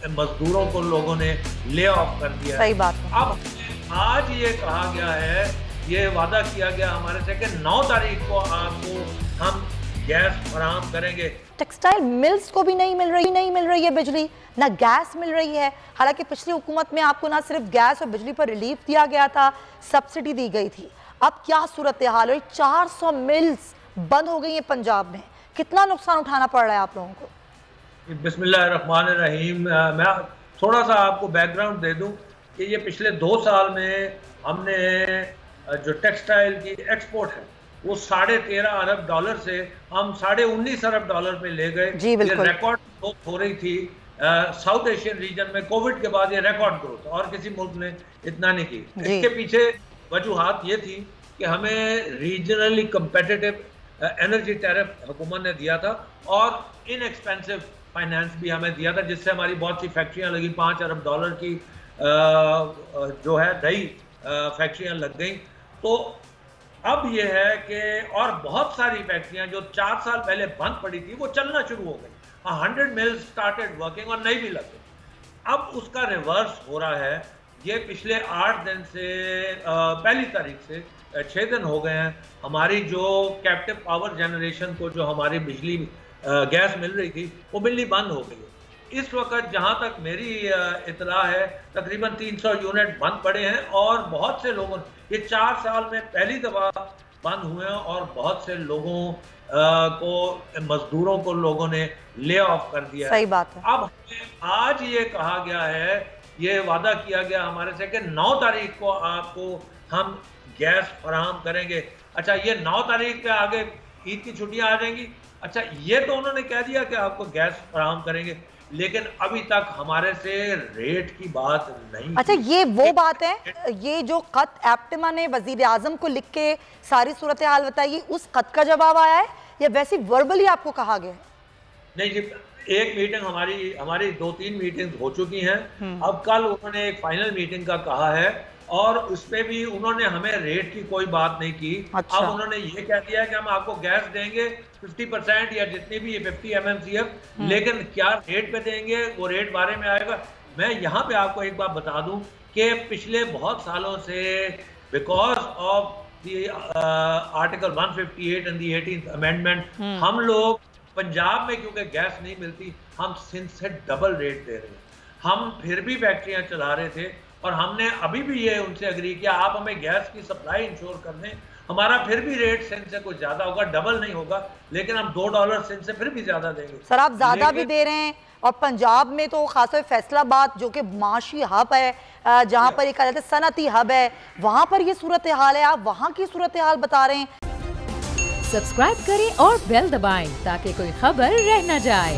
मजदूरों को लोगों ने ले ऑफ कर दिया। सही बात है। अब आज ये कहा गया है, ये वादा किया गया हमारे से कि 9 तारीख को आपको हम गैस फराहम करेंगे। टेक्सटाइल मिल्स को भी नहीं मिल रही है बिजली, ना गैस मिल रही है। हालांकि पिछली हुकूमत में आपको ना सिर्फ गैस और बिजली पर रिलीफ दिया गया था, सब्सिडी दी गई थी। अब क्या सूरत हाल है? 400 मिल्स बंद हो गई हैं पंजाब में। कितना नुकसान उठाना पड़ रहा है आप लोगों को? बिस्मिल्लाहिर्रहमानिर्रहीम। मैं थोड़ा सा आपको बैकग्राउंड दे दूं कि ये पिछले 2 साल में हमने जो टेक्सटाइल की एक्सपोर्ट है वो $13.5 अरब से हम $19.5 अरब पे ले गए। ये रिकॉर्ड ग्रोथ हो रही थी साउथ एशियन रीजन में। कोविड के बाद ये रिकॉर्ड ग्रोथ, और किसी मुल्क ने इतना नहीं की। इसके पीछे वजूहात ये थी कि हमें रीजनली कंपेटिटिव एनर्जी टैरिफ हुकूमत ने दिया था और इनएक्सपेंसिव फाइनेंस भी हमें दिया था, जिससे हमारी बहुत सी फैक्ट्रियां लगी। $5 अरब की जो है नई फैक्ट्रियां लग गई। तो अब ये है कि और बहुत सारी फैक्ट्रियां जो 4 साल पहले बंद पड़ी थी वो चलना शुरू हो गई। 100 मिल्स स्टार्टेड वर्किंग और नई भी लग गई। अब उसका रिवर्स हो रहा है। ये पिछले 8 दिन से पहली तारीख से 6 दिन हो गए हैं, हमारी जो कैप्टिव पावर जनरेशन को जो हमारी बिजली गैस मिल रही थी वो मिलनी बंद हो गई है। इस वक्त जहां तक मेरी इतला है तकरीबन 300 यूनिट बंद पड़े हैं और बहुत से लोगों, ये 4 साल में पहली दफा बंद हुए हैं और बहुत से लोगों को, मजदूरों को लोगों ने ले ऑफ कर दिया। सही बात है। अब आज ये कहा गया है, ये वादा किया गया हमारे से कि 9 तारीख को आपको हम गैस फराहम करेंगे। अच्छा, ये 9 तारीख पे आगे ईद की छुट्टियां आ जाएंगी। अच्छा, ये तो उन्होंने कह दिया कि आपको गैस फराहम करेंगे, लेकिन अभी तक हमारे से रेट की बात नहीं। अच्छा, ये वो बात है, ये जो खत एप्टिमा ने वजीर आजम को लिख के सारी सूरत हाल बताई, उस खत का जवाब आया है या वैसे वर्बली आपको कहा गया है? नहीं जी, एक मीटिंग हमारी 2-3 मीटिंग हो चुकी हैं। अब कल उन्होंने एक फाइनल मीटिंग का कहा है और उस पे भी उन्होंने हमें रेट की कोई बात नहीं की। अच्छा। अब उन्होंने ये कह दिया है कि हम आपको गैस देंगे 50% या जितनी भी 50 MMCF, लेकिन क्या रेट पे देंगे वो रेट बारे में आएगा। मैं यहाँ पे आपको एक बात बता दूं कि पिछले बहुत सालों से because of the article 158 and the 18th amendment हम लोग पंजाब में क्योंकि गैस नहीं मिलती, हम सिंध से डबल रेट दे रहे हैं। हम फिर भी फैक्ट्रियां चला रहे थे और हमने अभी भी ये उनसे एग्री किया, आप हमें गैस की सप्लाई इंश्योर कर दें, हमारा फिर भी रेट सिंध से कुछ ज्यादा होगा, डबल नहीं होगा, लेकिन हम $2 सिंध से फिर भी ज्यादा देंगे। सर, आप ज्यादा भी दे रहे हैं और पंजाब में तो खासतौर फैसलाबाद जो कि माशी हब है, जहां पर ये कहा जाता है सनती हब है, वहां पर ये सूरत हाल है। आप वहां की सूरत हाल बता रहे हैं। सब्सक्राइब करें और बेल दबाएं ताकि कोई खबर रह न जाए।